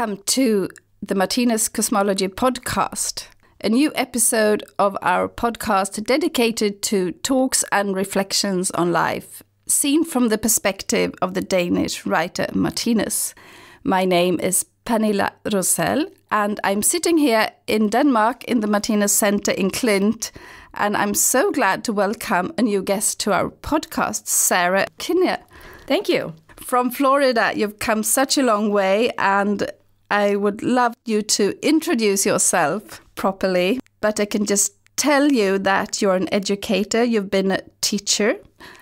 Welcome to the Martinus Cosmology Podcast, a new episode of our podcast dedicated to talks and reflections on life, seen from the perspective of the Danish writer Martinus. My name is Pernilla Rosell, and I'm sitting here in Denmark in the Martinus Centre in Klint, and I'm so glad to welcome a new guest to our podcast, Sarah Kinnear. Thank you. From Florida, you've come such a long way, and I would love you to introduce yourself properly. But I can just tell you that you're an educator, you've been a teacher,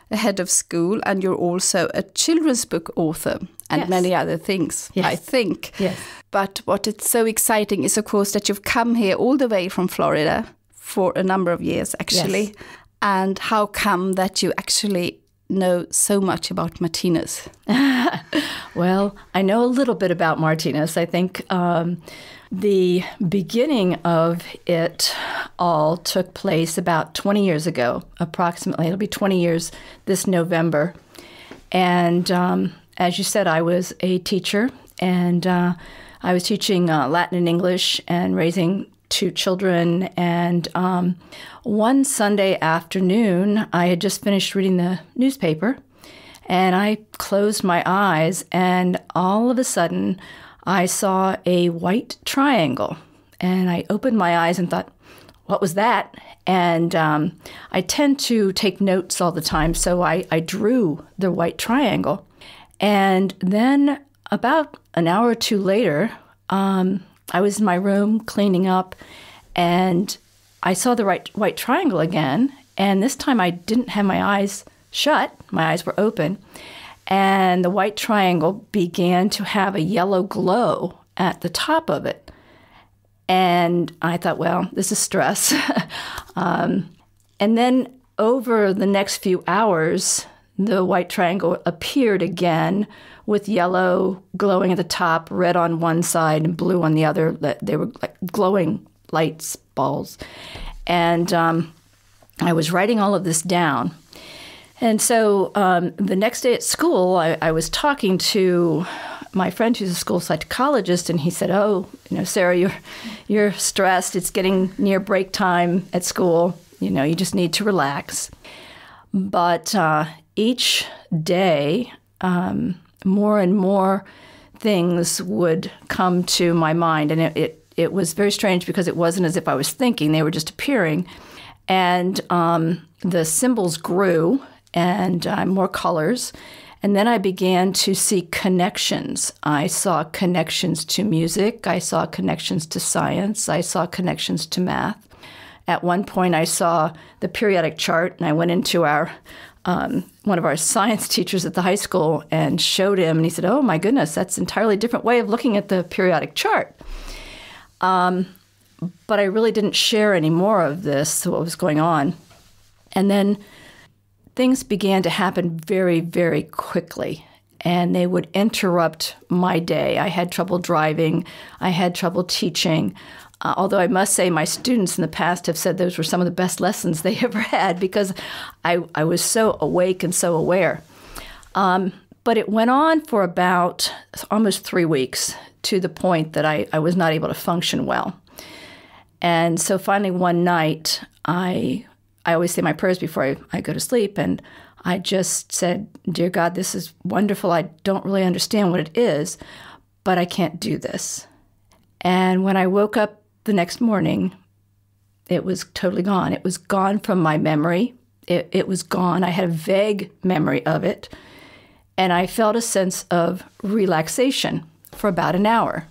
a head of school, and you're also a children's book author and many other things, I think. Yes. But what is so exciting is, of course, that you've come here all the way from Florida for a number of years, actually. Yes. And how come that you actually know so much about Martinus? Well, I know a little bit about Martinus. I think the beginning of it all took place about 20 years ago, approximately. It'll be 20 years this November. And as you said, I was a teacher, and I was teaching Latin and English and raising two children. And one Sunday afternoon, I had just finished reading the newspaper, and I closed my eyes, and all of a sudden, I saw a white triangle. And I opened my eyes and thought, what was that? And I tend to take notes all the time, so I drew the white triangle. And then about an hour or two later, I was in my room cleaning up, and I saw the white triangle again. And this time I didn't have my eyes shut. My eyes were open. And the white triangle began to have a yellow glow at the top of it. And I thought, well, this is stress. And then over the next few hours, the white triangle appeared again with yellow glowing at the top, red on one side and blue on the other. They were like glowing lights, balls. And I was writing all of this down. And so the next day at school, I was talking to my friend who's a school psychologist, and he said, oh, Sarah, you're stressed. It's getting near break time at school. You just need to relax. But each day, more and more things would come to my mind. And it was very strange because it wasn't as if I was thinking. They were just appearing. And the symbols grew, and more colors. And then I began to see connections. I saw connections to music. I saw connections to science. I saw connections to math. At one point, I saw the periodic chart, and I went into our one of our science teachers at the high school and showed him, and he said, oh, my goodness, that's an entirely different way of looking at the periodic chart. But I really didn't share any more of this, what was going on. And then things began to happen very, very quickly, and they would interrupt my day. I had trouble driving. I had trouble teaching. Although I must say my students in the past have said those were some of the best lessons they ever had because I was so awake and so aware. But it went on for about almost 3 weeks to the point that I was not able to function well. And so finally one night, I always say my prayers before I go to sleep, and I just said, dear God, this is wonderful. I don't really understand what it is, but I can't do this. And when I woke up the next morning, it was totally gone. It was gone from my memory. It was gone. I had a vague memory of it. And I felt a sense of relaxation for about an hour.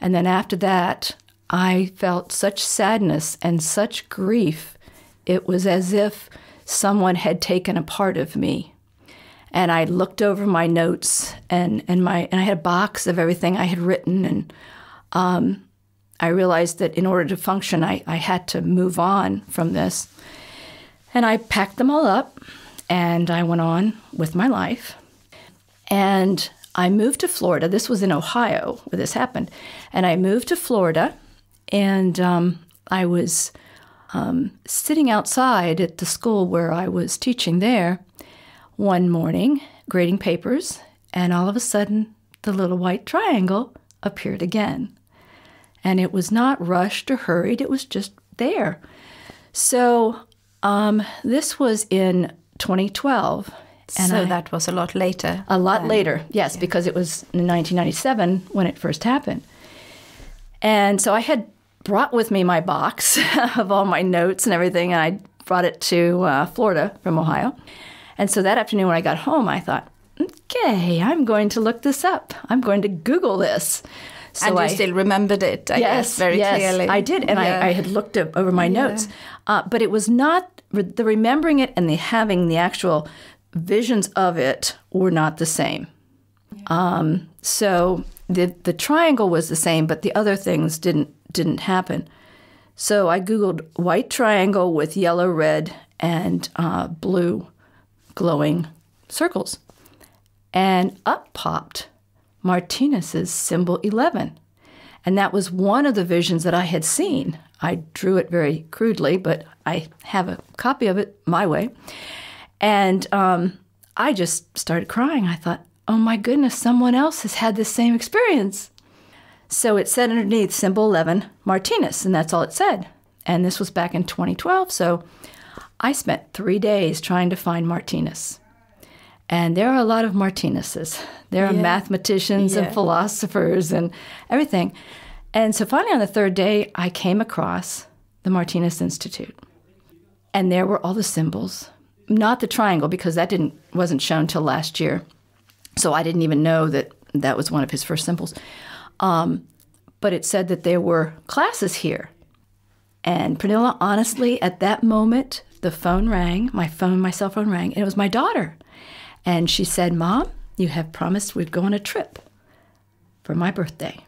And then after that, I felt such sadness and such grief. It was as if someone had taken a part of me. And I looked over my notes, and I had a box of everything I had written, and I realized that in order to function, I had to move on from this. And I packed them all up, and I went on with my life. And I moved to Florida. This was in Ohio where this happened. And I moved to Florida, and I was sitting outside at the school where I was teaching there one morning, grading papers, and all of a sudden, the little white triangle appeared again. And it was not rushed or hurried. It was just there. So this was in 2012. And so that was a lot later. A lot later, yes, because it was in 1997 when it first happened. And so I had brought with me my box of all my notes and everything, and I brought it to Florida from Ohio. And so that afternoon when I got home, I thought, okay, I'm going to look this up. I'm going to Google this. So and you still remembered it, I guess, very clearly. I did, and I had looked over my notes. But it was not, the remembering it and the having the actual visions of it were not the same. So the triangle was the same, but the other things didn't happen. So I Googled white triangle with yellow, red, and blue glowing circles. And up popped Martinus's symbol 11. And that was one of the visions that I had seen. I drew it very crudely, but I have a copy of it my way. And I just started crying. I thought, oh my goodness, someone else has had this same experience. So it said underneath symbol 11, Martinus, and that's all it said. And this was back in 2012, so I spent 3 days trying to find Martinus. And there are a lot of Martinuses. There are mathematicians and philosophers and everything. And so finally on the third day, I came across the Martinus Institute. And there were all the symbols. Not the triangle, because that wasn't shown till last year. So I didn't even know that was one of his first symbols. But it said that there were classes here. And Pernilla, honestly, at that moment, the phone rang, my cell phone rang, and it was my daughter. And she said, Mom, you have promised we'd go on a trip for my birthday.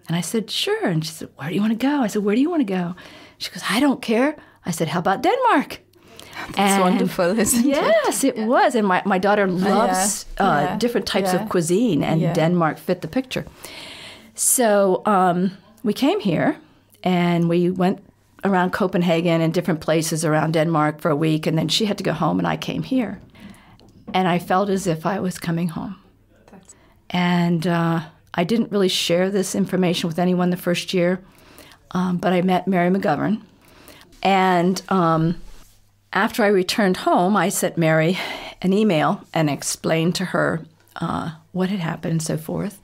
And I said, sure. And she said, where do you want to go? I said, where do you want to go? She goes, I don't care. I said, how about Denmark? That's wonderful, isn't it? Yes, it was. And my daughter loves different types of cuisine, and Denmark fit the picture. So we came here, and we went around Copenhagen and different places around Denmark for a week, and then she had to go home, and I came here. And I felt as if I was coming home. And I didn't really share this information with anyone the first year, but I met Mary McGovern. And after I returned home, I sent Mary an email and explained to her what had happened and so forth.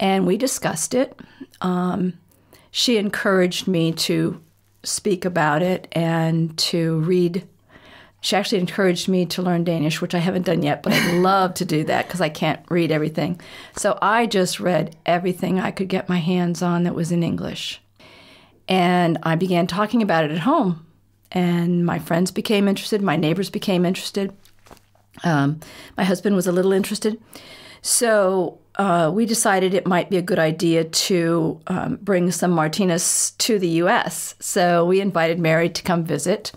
And we discussed it. She encouraged me to speak about it and to read. She actually encouraged me to learn Danish, which I haven't done yet, but I'd love to do that because I can't read everything. So I just read everything I could get my hands on that was in English. And I began talking about it at home. And my friends became interested. My neighbors became interested. My husband was a little interested. So we decided it might be a good idea to bring some Martinus to the U.S. So we invited Mary to come visit.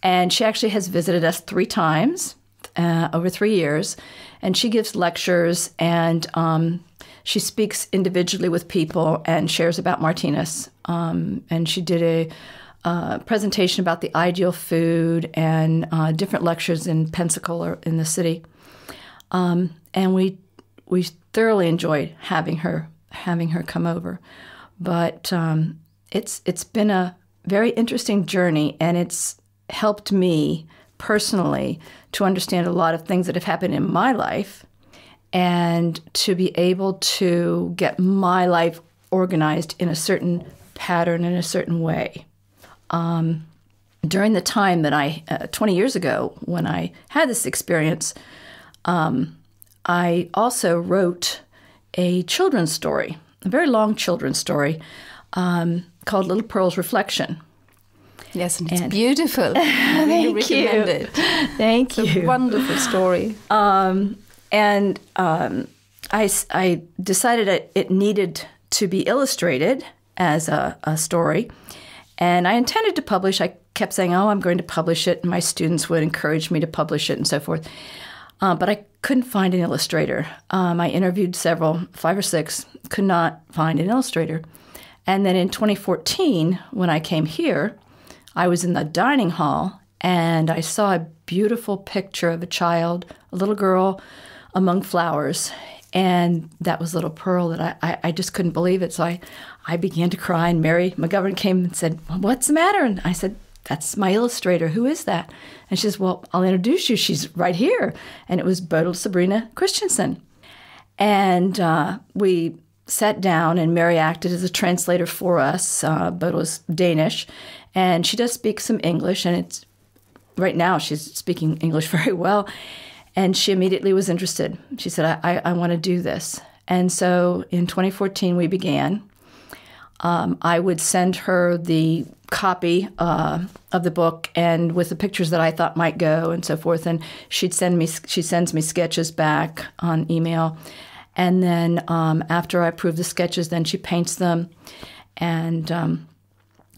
And she actually has visited us 3 times over 3 years. And she gives lectures, and she speaks individually with people and shares about Martinus. And she did a presentation about the ideal food and different lectures in Pensacola in the city. And we thoroughly enjoyed having her come over. But it's been a very interesting journey, and it's helped me personally to understand a lot of things that have happened in my life and to be able to get my life organized in a certain pattern, in a certain way. During the time that 20 years ago, when I had this experience, I also wrote a children's story, a very long children's story called Little Pearl's Reflection. Yes, and it's beautiful. I really recommend it. Thank you. It's a wonderful story. And I decided it needed to be illustrated as a story. And I intended to publish. I kept saying, I'm going to publish it. And my students would encourage me to publish it and so forth. But I couldn't find an illustrator. I interviewed several, 5 or 6, could not find an illustrator. And then in 2014, when I came here, I was in the dining hall, and I saw a beautiful picture of a child, a little girl, among flowers. And that was little Pearl that I just couldn't believe it. So I began to cry, and Mary McGovern came and said, well, what's the matter? And I said, that's my illustrator. Who is that? And she says, well, I'll introduce you. She's right here. And it was Bodil Sabrina Christensen. And we sat down, and Mary acted as a translator for us. Bodil was Danish, and she does speak some English. And right now she's speaking English very well. And she immediately was interested. She said, I want to do this. And so in 2014, we began. I would send her the copy of the book and with the pictures that I thought might go and so forth. And she sends me sketches back on email. And then after I approve the sketches, then she paints them. And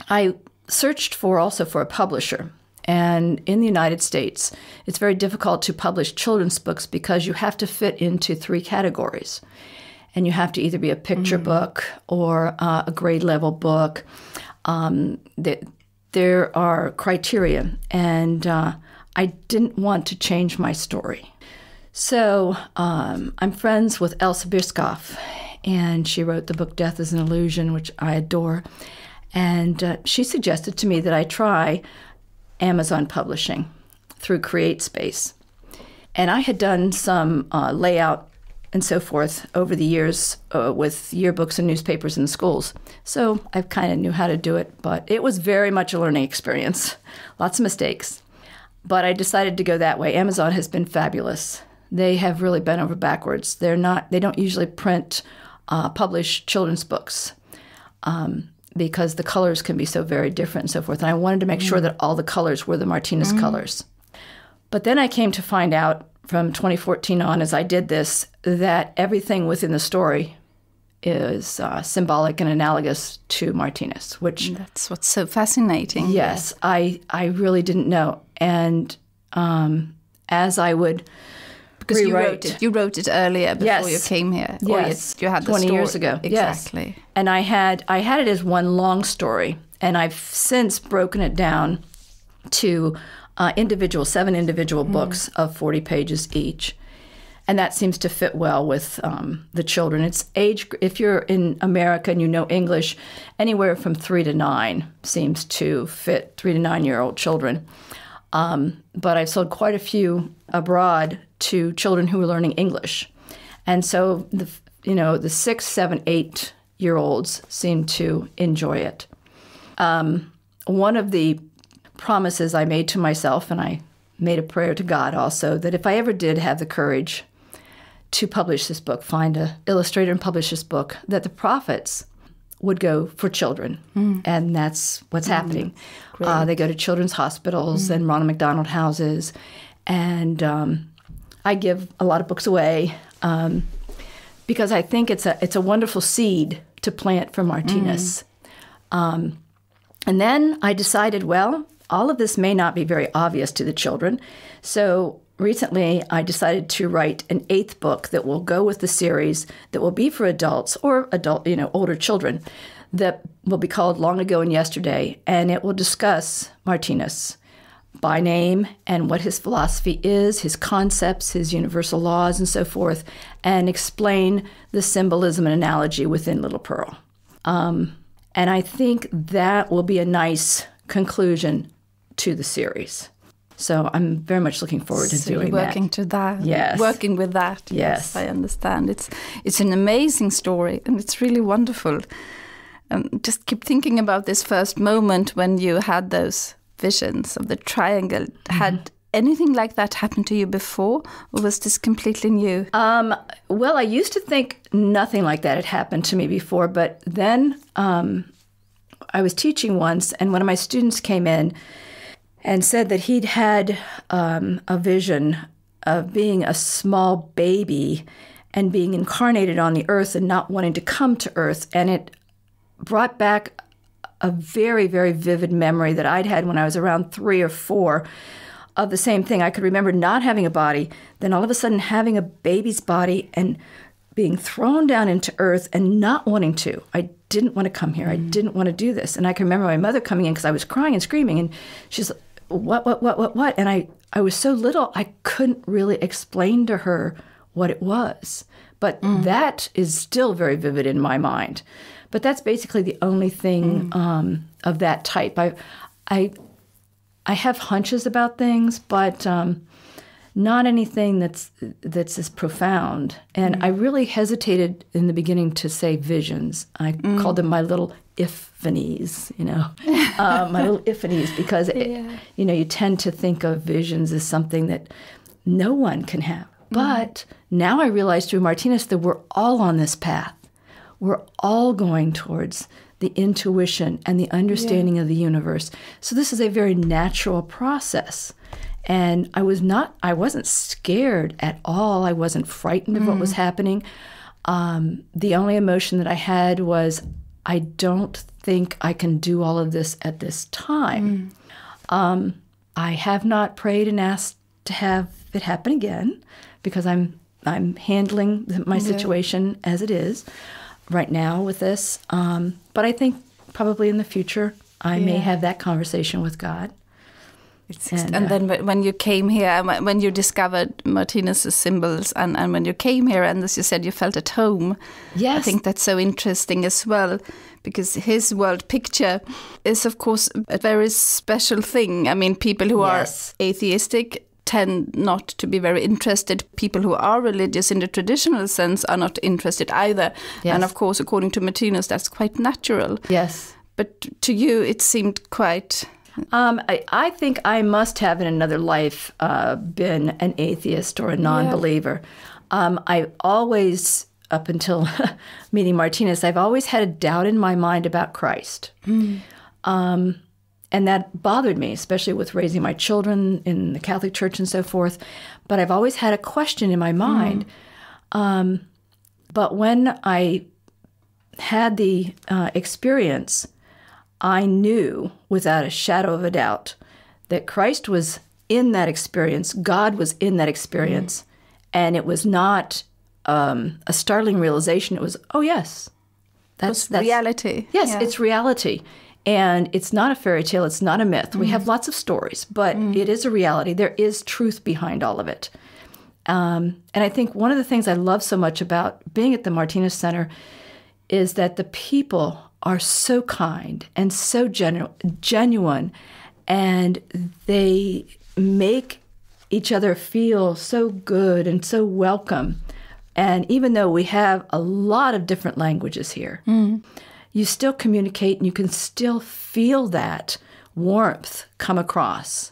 I searched also for a publisher. And in the United States, it's very difficult to publish children's books because you have to fit into 3 categories. And you have to either be a picture book or a grade level book. There are criteria, and I didn't want to change my story. So I'm friends with Elsa Birskoff, and she wrote the book Death is an Illusion, which I adore. And she suggested to me that I try Amazon publishing through CreateSpace. And I had done some layout and so forth over the years with yearbooks and newspapers in schools. So I kind of knew how to do it, but it was very much a learning experience. Lots of mistakes. But I decided to go that way. Amazon has been fabulous. They have really bent over backwards. They don't usually publish children's books because the colors can be so very different and so forth. And I wanted to make sure that all the colors were the Martinus colors. But then I came to find out from 2014 on, as I did this, that everything within the story is symbolic and analogous to Martinus, which... That's what's so fascinating. Yes, I really didn't know. And as I would because you wrote it earlier before you came here. Yes, you had the 20 story. years ago. Exactly. Yes. And I had it as one long story, and I've since broken it down to 7 individual books of 40 pages each. And that seems to fit well with the children. It's age, if you're in America and you know English, anywhere from 3 to 9 seems to fit 3 to 9-year-old children. But I've sold quite a few abroad to children who are learning English. And so the 6, 7, 8-year-olds seem to enjoy it. One of the promises I made to myself, and I made a prayer to God also, that if I ever did have the courage to publish this book, find an illustrator and publish this book, that the profits would go for children. And that's what's happening. They go to children's hospitals and Ronald McDonald houses. And I give a lot of books away because I think it's a wonderful seed to plant for Martinus. And then I decided, well, all of this may not be very obvious to the children. So recently I decided to write an 8th book that will go with the series that will be for adults or older children that will be called Long Ago and Yesterday. And it will discuss Martinus by name and what his philosophy is, his concepts, his universal laws and so forth, and explain the symbolism and analogy within Little Pearl. And I think that will be a nice conclusion to the series. So I'm very much looking forward to doing that. Working to that. Yes. Working with that. Yes, I understand. It's an amazing story, and it's really wonderful. Just keep thinking about this first moment when you had those visions of the triangle. Had anything like that happened to you before, or was this completely new? Well, I used to think nothing like that had happened to me before, but then I was teaching once, and one of my students came in and said that he'd had a vision of being a small baby and being incarnated on the earth and not wanting to come to earth. And it brought back a very, very vivid memory that I'd had when I was around 3 or 4 of the same thing. I could remember not having a body, then all of a sudden having a baby's body and being thrown down into earth and not wanting to. I didn't want to come here. I didn't want to do this. And I can remember my mother coming in because I was crying and screaming, and she's like, what? And I was so little, I couldn't really explain to her what it was. But that is still very vivid in my mind. But that's basically the only thing of that type. I have hunches about things, but not anything that's as profound. And I really hesitated in the beginning to say visions. I called them my little epiphanies, my little epiphanies, because you tend to think of visions as something that no one can have. But now I realize through Martinus that we're all on this path. We're all going towards the intuition and the understanding of the universe. So this is a very natural process. And I wasn't scared at all. I wasn't frightened of what was happening. The only emotion that I had was, I don't think I can do all of this at this time. I have not prayed and asked to have it happen again, because I'm handling my situation as it is right now with this. But I think probably in the future I may have that conversation with God. And then when you came here, when you discovered Martinus' symbols, and when you came here, and as you said, you felt at home. Yes. I think that's so interesting as well, because his world picture is, of course, a very special thing. I mean, people who are atheistic tend not to be very interested. People who are religious in the traditional sense are not interested either. Yes. And of course, according to Martinus, that's quite natural. Yes. But to you, it seemed quite... I think I must have in another life been an atheist or a non-believer. I always, up until meeting Martinus, I've always had a doubt in my mind about Christ. And that bothered me, especially with raising my children in the Catholic Church and so forth. But I've always had a question in my mind. But when I had the experience, I knew without a shadow of a doubt that Christ was in that experience, God was in that experience, and it was not a startling realization. It was, oh yes, that's reality. Yes, it's reality. And it's not a fairy tale, it's not a myth. We have lots of stories, but it is a reality. There is truth behind all of it. And I think one of the things I love so much about being at the Martinus Centre is that the people are so kind and so genuine, and they make each other feel so good and so welcome. And even though we have a lot of different languages here, you still communicate and you can still feel that warmth come across.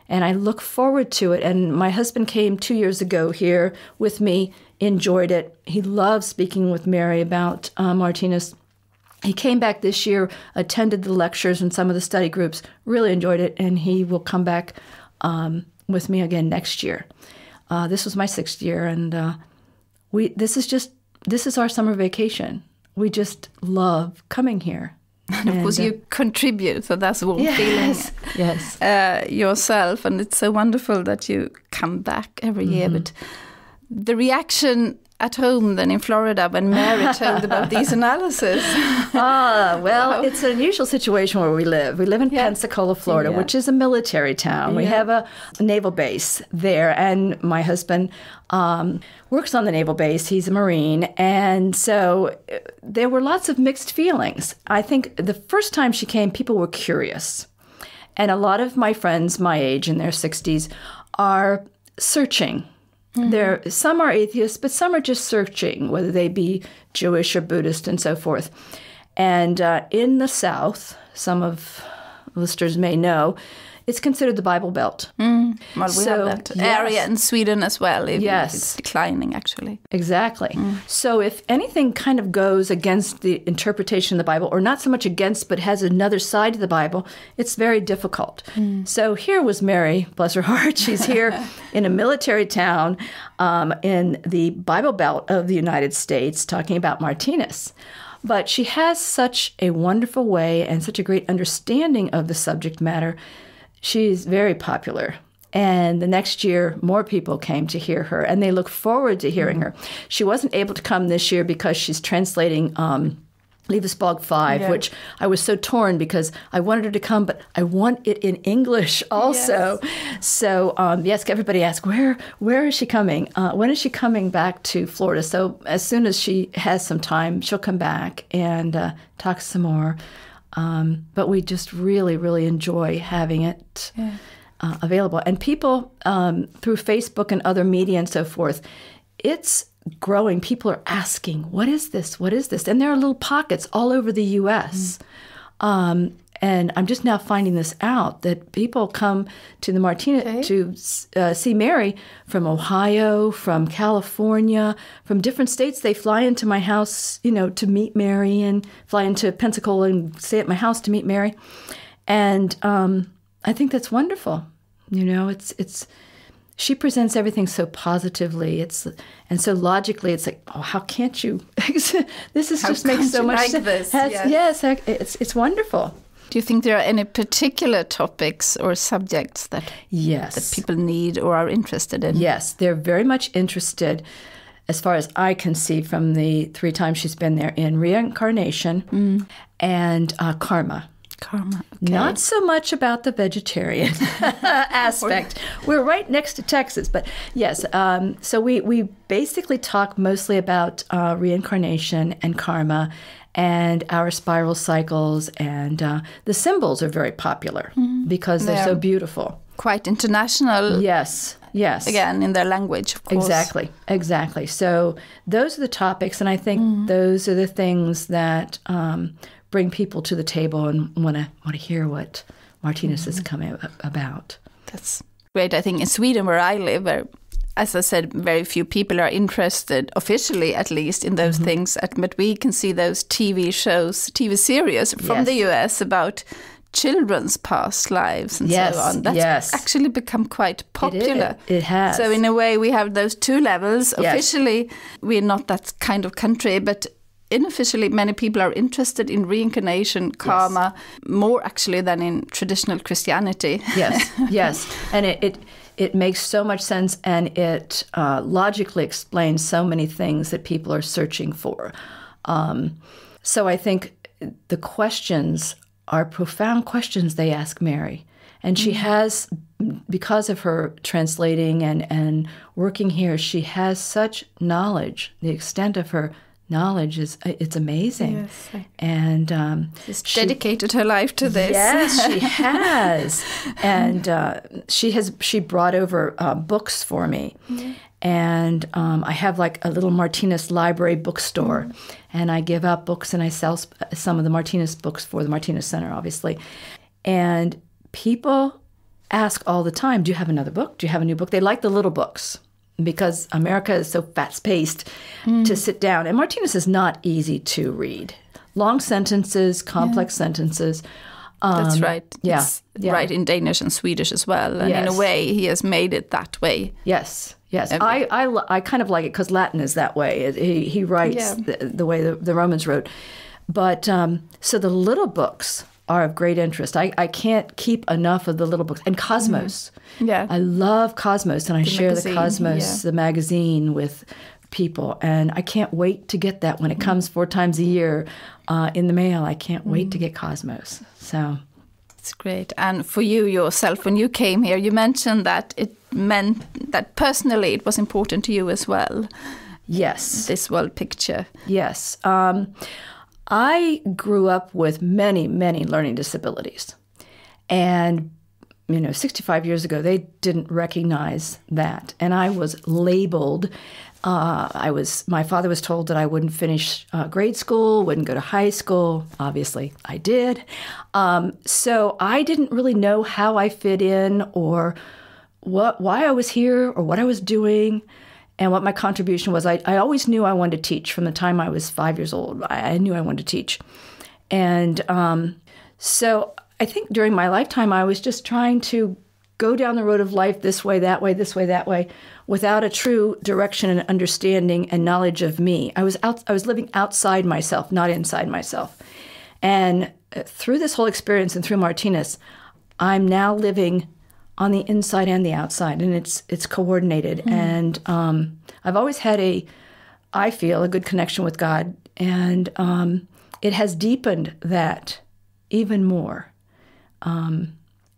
And I look forward to it. And my husband came 2 years ago here with me, enjoyed it. He loves speaking with Mary about Martinus. He came back this year, attended the lectures and some of the study groups, really enjoyed it, and he will come back with me again next year. This was my 6th year, and this is our summer vacation. We just love coming here. And of course you contribute, so that's one feeling yourself, and it's so wonderful that you come back every year. But the reaction at home then in Florida when Mary told about these analyses? It's an unusual situation where we live. We live in Pensacola, Florida, which is a military town. We have a naval base there, and my husband works on the naval base. He's a Marine, and so there were lots of mixed feelings. I think the first time she came, people were curious. And a lot of my friends my age, in their 60s, are searching. Some are atheists, but some are just searching, whether they be Jewish or Buddhist and so forth. And in the South, some of listeners may know, it's considered the Bible Belt. Well, we have that area in Sweden as well. If it's declining, actually. Exactly. So if anything kind of goes against the interpretation of the Bible, or not so much against, but has another side to the Bible, it's very difficult. So here was Mary, bless her heart. She's here in a military town in the Bible Belt of the United States, talking about Martinus. But she has such a wonderful way and such a great understanding of the subject matter. She's very popular. And the next year, more people came to hear her, and they look forward to hearing her. She wasn't able to come this year because she's translating Liebesbog 5, which I was so torn because I wanted her to come, but I want it in English also. Yes. So, yes, everybody asks, where is she coming? When is she coming back to Florida? So as soon as she has some time, she'll come back and talk some more. But we just really, really enjoy having it available. And people, through Facebook and other media and so forth, it's growing. People are asking, what is this? What is this? And there are little pockets all over the U.S. And I'm just now finding this out, that people come to the Martinus to see Mary from Ohio, from California, from different states. They fly into my house, to meet Mary, and fly into Pensacola and stay at my house to meet Mary. And I think that's wonderful. It's she presents everything so positively. And so logically, it's like, oh, how can't you? This is just makes so much sense. This? Yes, it's wonderful. Do you think there are any particular topics or subjects that people need or are interested in? Yes, they're very much interested, as far as I can see from the 3 times she's been there, in reincarnation and karma. Karma. Okay. Not so much about the vegetarian aspect. We're right next to Texas, but yes. So we basically talk mostly about reincarnation and karma and our spiral cycles, and the symbols are very popular because they're so beautiful. Quite international. Yes. Again, in their language, of course. Exactly. So those are the topics, and I think those are the things that bring people to the table and want to hear what Martinus is coming about. That's great. I think in Sweden, where I live, as I said, very few people are interested, officially at least, in those things. But we can see those TV series from the US about children's past lives and so on. That's actually become quite popular. It has. So in a way, we have those 2 levels. Yes. Officially, we're not that kind of country, but unofficially, many people are interested in reincarnation, karma, more actually than in traditional Christianity. Yes. And it makes so much sense, and it logically explains so many things that people are searching for. So I think the questions are profound questions they ask Mary. And she has, because of her translating and working here, she has such knowledge. The extent of her knowledge it's amazing. Yes. And she's dedicated her life to this. Yes, she has. And she brought over books for me. And I have like a little Martinus library bookstore, and I give out books, and I sell some of the Martinus books for the Martinus Centre, obviously. And people ask all the time, do you have another book? Do you have a new book? They like the little books, because America is so fast-paced to sit down. And Martinus is not easy to read. Long sentences, complex sentences. That's right. It's right in Danish and Swedish as well. And in a way, he has made it that way. Yes. I kind of like it because Latin is that way. He writes the way the Romans wrote. But so the little books are of great interest. I can't keep enough of the little books. And Cosmos. I love Cosmos, and I share the Cosmos, the magazine, with people. And I can't wait to get that when it comes 4 times a year in the mail. I can't wait to get Cosmos. So it's great. And for you yourself, when you came here, you mentioned that it meant that personally it was important to you as well. Yes. This world picture. Yes. I grew up with many, many learning disabilities. And 65 years ago, they didn't recognize that. And I was labeled. My father was told that I wouldn't finish grade school, wouldn't go to high school. Obviously, I did. So I didn't really know how I fit in, or why I was here, or what I was doing, and what my contribution was. I always knew I wanted to teach from the time I was 5 years old. I knew I wanted to teach. And so I think during my lifetime, I was just trying to go down the road of life this way, that way, this way, that way, without a true direction and understanding and knowledge of me. I was living outside myself, not inside myself. And through this whole experience and through Martinus, I'm now living on the inside and the outside, and it's coordinated. And I've always had I feel a good connection with God. And it has deepened that even more. And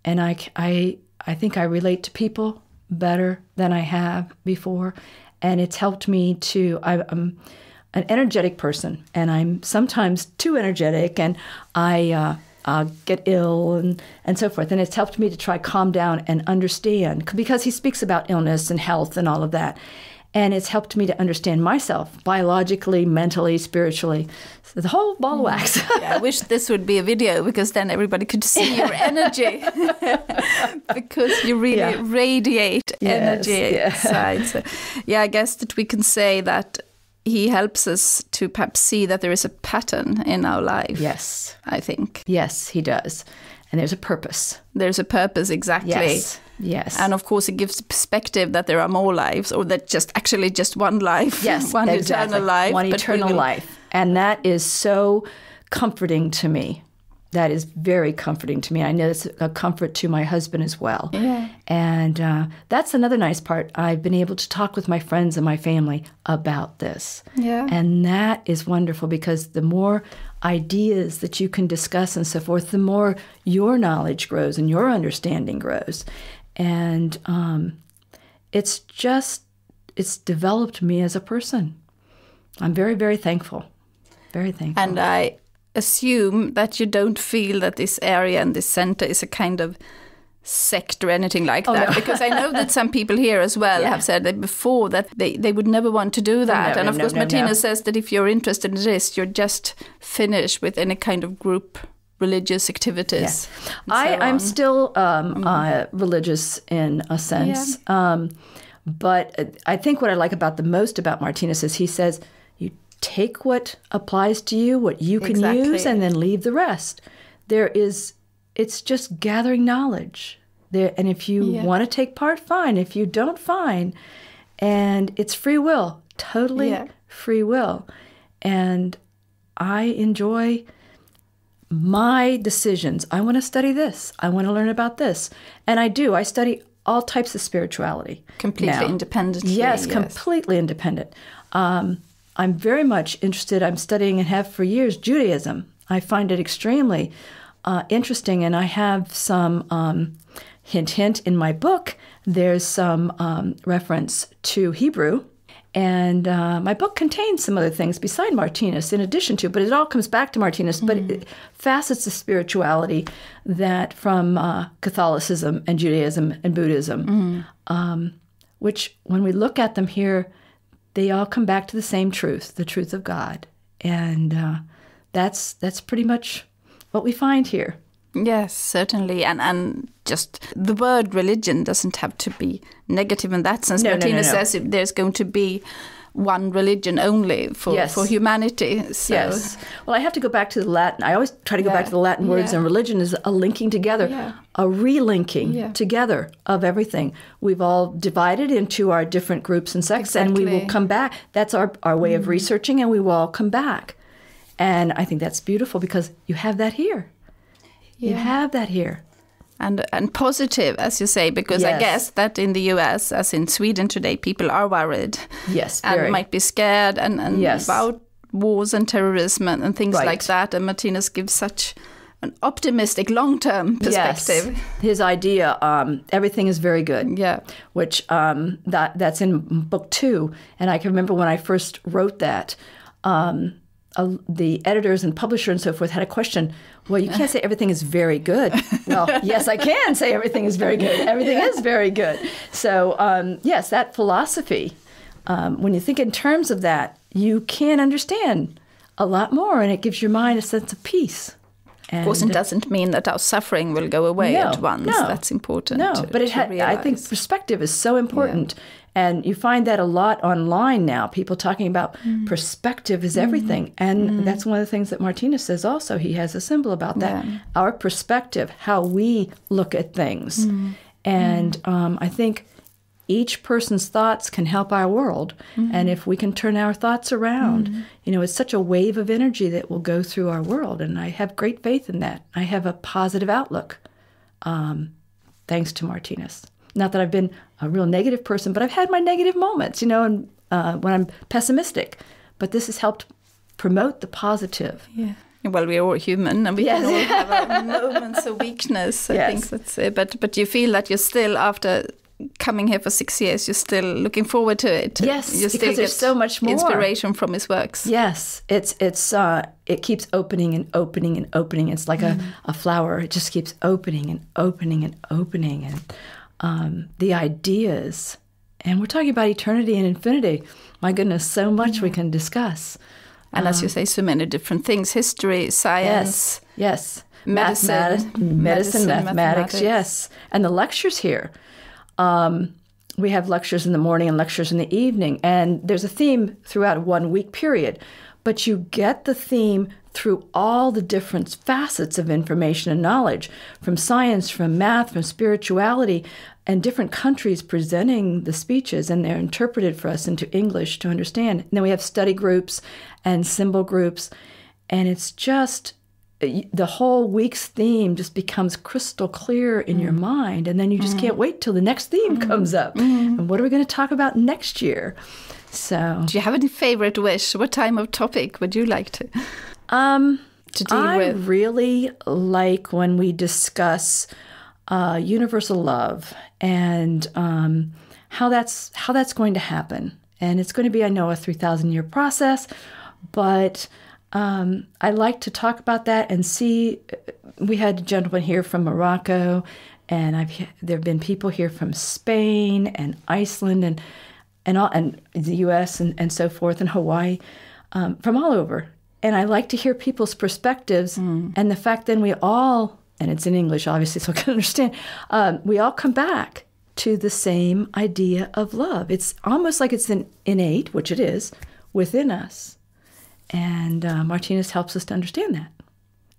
I think I relate to people better than I have before. And it's helped me to, I'm an energetic person, and I'm sometimes too energetic, and I get ill and so forth. And it's helped me to try calm down and understand, because he speaks about illness and health and all of that. And it's helped me to understand myself biologically, mentally, spiritually. So the whole ball of wax. Yeah, I wish this would be a video, because then everybody could see your energy. Because you really radiate energy inside. So, yeah, I guess that we can say that he helps us to perhaps see that there is a pattern in our life. Yes. I think. Yes, he does. And there's a purpose. There's a purpose, exactly. Yes. And of course, it gives perspective that there are more lives, or that just one life. Yes, one exactly. eternal life. One eternal life. And that is so comforting to me. That is very comforting to me. I know it's a comfort to my husband as well. Yeah. And that's another nice part. I've been able to talk with my friends and my family about this. Yeah. And that is wonderful, because the more ideas that you can discuss and so forth, the more your knowledge grows and your understanding grows. And it's developed me as a person. I'm very, very thankful. Very thankful. And I assume that you don't feel that this area and this center is a kind of sect or anything like that, no. Because I know that some people here as well have said that before that they would never want to do that. And of course, Martinus says that if you're interested in this, you're just finished with any kind of group religious activities. Yeah. I'm still religious in a sense. Yeah. But I think what I like the most about Martinus is he says, you take what applies to you, what you can use, and then leave the rest. It's just gathering knowledge. And if you want to take part, fine. If you don't, fine. And it's free will, totally free will. And I enjoy my decisions. I want to study this. I want to learn about this. And I do. I study all types of spirituality. Completely independently. Yes, completely independent. I'm very much interested. I'm studying and have for years Judaism. I find it extremely interesting, and I have some hint in my book. There's some reference to Hebrew, and my book contains some other things beside Martinus in addition to, but it all comes back to Martinus, but it facets of spirituality that from Catholicism and Judaism and Buddhism, which when we look at them here, they all come back to the same truth, the truth of God. And that's pretty much what we find here. Yes, certainly. And just the word religion doesn't have to be negative in that sense. Martinus says there's going to be one religion only for humanity. So. Yes. Well, I have to go back to the Latin. I always try to go back to the Latin words, and religion is a linking together, a relinking together of everything. We've all divided into our different groups and sects, and we will come back. That's our way of researching, and we will all come back. And I think that's beautiful, because you have that here. You have that here. And positive, as you say, because I guess that in the US, as in Sweden today, people are worried. Yes, and might be scared and about wars and terrorism and things like that. And Martinus gives such an optimistic long-term perspective. Yes. His idea, everything is very good. Yeah. Which that's in book 2. And I can remember when I first wrote that, the editors and publisher and so forth had a question. Well, you can't say everything is very good. Well, yes, I can say everything is very good. Everything is very good. So, yes, that philosophy, when you think in terms of that, you can understand a lot more, and it gives your mind a sense of peace. And, of course, it doesn't mean that our suffering will go away at once. No, that's important. No, but I think perspective is so important. Yeah. And you find that a lot online now, people talking about perspective is everything. And that's one of the things that Martinus says also. He has a symbol about that. Yeah. Our perspective, how we look at things. And I think each person's thoughts can help our world. And if we can turn our thoughts around, it's such a wave of energy that will go through our world. And I have great faith in that. I have a positive outlook, thanks to Martinus. Not that I've been a real negative person, but I've had my negative moments, and when I'm pessimistic. But this has helped promote the positive. Well, we're all human, and we can all have our moments of weakness. I think that's it. But you feel that you're still, after coming here for 6 years, you're still looking forward to it. Yes, you still because there's so much more inspiration from his works. Yes, it keeps opening and opening and opening. It's like a flower. It just keeps opening and opening and opening, and the ideas. And we're talking about eternity and infinity. My goodness, so much we can discuss. And as you say, so many different things: history, science, yes, medicine, mathematics, yes. And the lectures here. We have lectures in the morning and lectures in the evening, and there's a theme throughout a 1 week period. But you get the theme through all the different facets of information and knowledge, from science, from math, from spirituality, and different countries presenting the speeches, and they're interpreted for us into English to understand. And then we have study groups and symbol groups, and it's just the whole week's theme just becomes crystal clear in your mind, and then you just can't wait till the next theme comes up. And what are we going to talk about next year? So, do you have any favorite wish? What type of topic would you like to deal with? I really like when we discuss universal love and how that's going to happen. And it's going to be, I know, a 3,000-year process, but I like to talk about that and see. We had a gentleman here from Morocco, and there have been people here from Spain and Iceland and the U.S. and so forth, and Hawaii, from all over. And I like to hear people's perspectives, and the fact then we all, and it's in English obviously so I can understand, we all come back to the same idea of love. It's almost like it's an innate, which it is, within us. And Martinus helps us to understand that.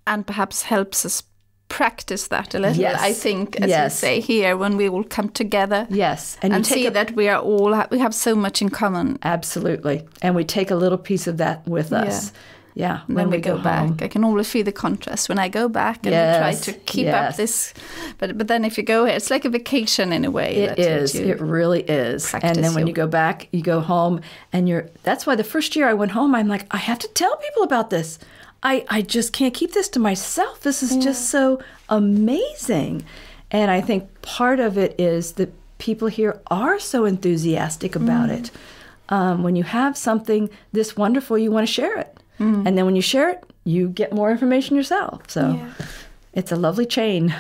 And perhaps helps us practice that a little, yes. I think, as you say here, when we all come together. Yes. And see that we have so much in common. Absolutely. And we take a little piece of that with us. Yeah. When we go back. I can always feel the contrast when I go back and try to keep up this. But then if you go here, it's like a vacation in a way. It is. It really is. And then when you go back, you go home, and that's why the first year I went home, I'm like, I have to tell people about this. I just can't keep this to myself. This is just so amazing. And I think part of it is that people here are so enthusiastic about it. When you have something this wonderful, you want to share it. And then when you share it, you get more information yourself. So it's a lovely chain.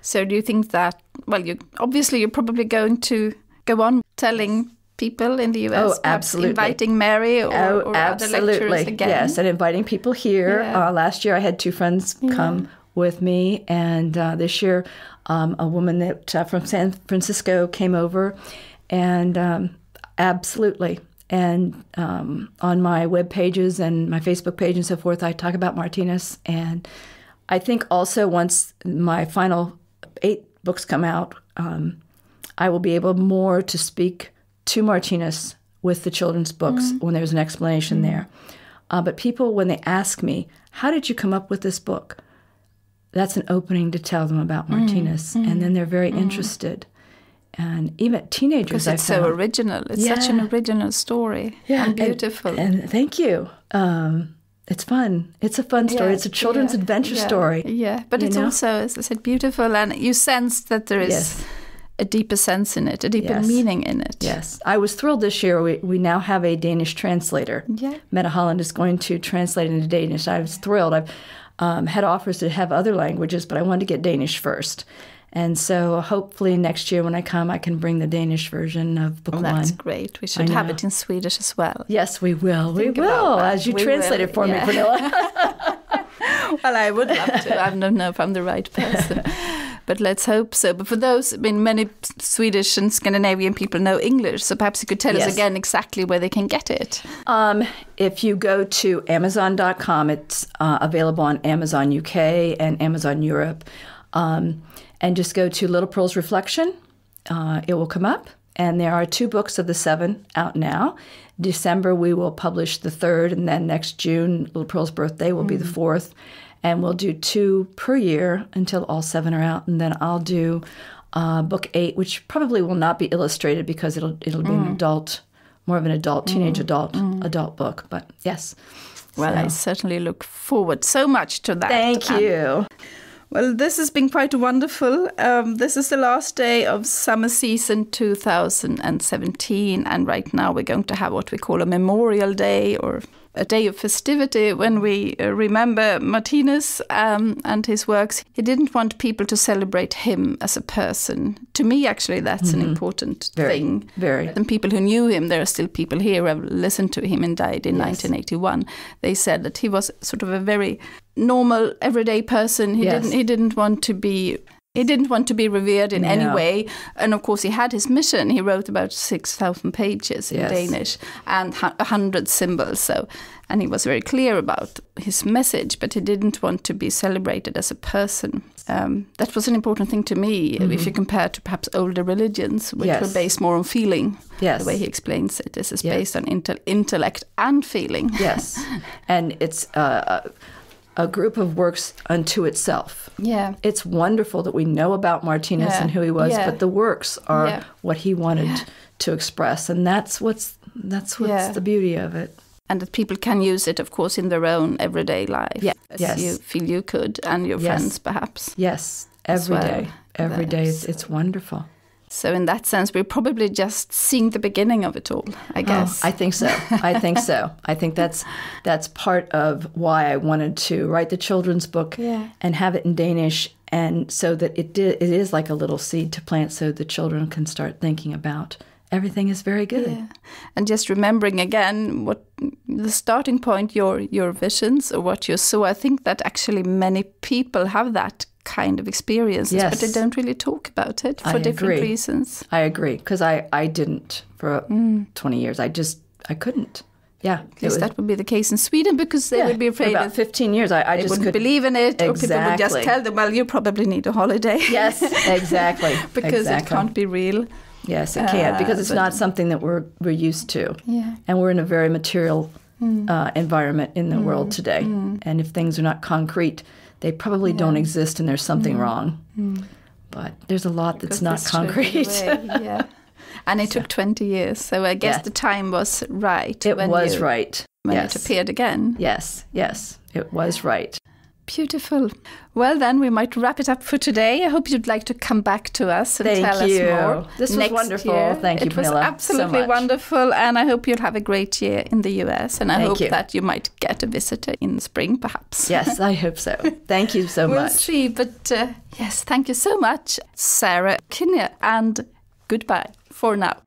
So do you think that, well, you're probably going to go on telling people in the US? Oh, absolutely. Inviting Mary or other lecturers again? Yes, and inviting people here. Last year I had 2 friends come with me, and this year a woman that from San Francisco came over, and absolutely. And on my web pages and my Facebook page and so forth, I talk about Martinus. And I think also once my final 8 books come out, I will be able more to speak to Martinus with the children's books when there's an explanation there. But people, when they ask me, how did you come up with this book? That's an opening to tell them about Martinus. And then they're very interested. And even teenagers, because it's so original. It's such an original story. And beautiful. And thank you. It's fun. It's a fun story. It's a children's adventure story. Yeah, but it's also, as I said, beautiful. And you sense that there is a deeper sense in it, a deeper meaning in it. Yes. I was thrilled this year. We now have a Danish translator. Yeah. Mette Holland is going to translate into Danish. I was thrilled. I've had offers to have other languages, but I wanted to get Danish first. And so hopefully next year when I come, I can bring the Danish version of book 1. That's great. We should have it in Swedish as well. Yes, we will. We will, as you translate it for me, Pernilla. Well, I would love to. I don't know if I'm the right person. But let's hope so. But for those, many Swedish and Scandinavian people know English, so perhaps you could tell us again exactly where they can get it. If you go to Amazon.com, it's available on Amazon UK and Amazon Europe. And just go to Little Pearl's Reflection. It will come up. And there are 2 books of the 7 out now. December, we will publish the 3rd. And then next June, Little Pearl's birthday will be the 4th. And we'll do 2 per year until all 7 are out. And then I'll do book 8, which probably will not be illustrated because it'll be an adult, more of an adult, teenage adult book. But yes. Well, I certainly look forward so much to that. Thank you. Well, this has been quite wonderful. This is the last day of summer season 2017. And right now we're going to have what we call a Memorial Day, or a day of festivity, when we remember Martinus and his works. He didn't want people to celebrate him as a person. To me, actually, that's an important thing. Very. And people who knew him, there are still people here who have listened to him and died in 1981. They said that he was sort of a very normal, everyday person. He didn't want to be revered in any way. And of course, he had his mission. He wrote about 6,000 pages in Danish and 100 symbols. And he was very clear about his message, but he didn't want to be celebrated as a person. That was an important thing to me, if you compare to perhaps older religions, which were based more on feeling. The way he explains it, this is based on intellect and feeling. Yes, and it's a group of works unto itself. Yeah. It's wonderful that we know about Martinus and who he was, but the works are what he wanted to express, and that's what's the beauty of it. And that people can use it, of course, in their own everyday life, as you feel you could, and your friends, perhaps. Yes, every day. Every day, it's wonderful. So in that sense, we're probably just seeing the beginning of it all, I guess. I think so. I think that's part of why I wanted to write the children's book and have it in Danish, and so that it is like a little seed to plant, so the children can start thinking about everything is very good. Yeah. And just remembering again what the starting point, your visions or what you saw. I think that actually many people have that kind of experiences, but they don't really talk about it for different reasons. I agree, because I didn't for 20 years. I couldn't. Yeah. Because that would be the case in Sweden, because they would be afraid for about 15 years. I just wouldn't believe in it, or people would just tell them, well, you probably need a holiday. Yes, exactly. Because it can't be real. Yes, it can't, because it's not something that we're used to. Yeah. And we're in a very material environment in the world today. And if things are not concrete, they probably don't exist, and there's something wrong. But there's a lot that's not concrete. And it took 20 years, so I guess the time was right. It was right. When it appeared again. Yes, it was right. Beautiful. Well, then we might wrap it up for today. I hope you'd like to come back to us and tell us more. This was wonderful. Year. Thank you, Pernilla. It was absolutely wonderful, and I hope you'll have a great year in the US, and I hope that you might get a visitor in spring, perhaps. Yes, I hope so. Thank you so much. We'll see, but yes, thank you so much, Sarah Kinnear, and goodbye for now.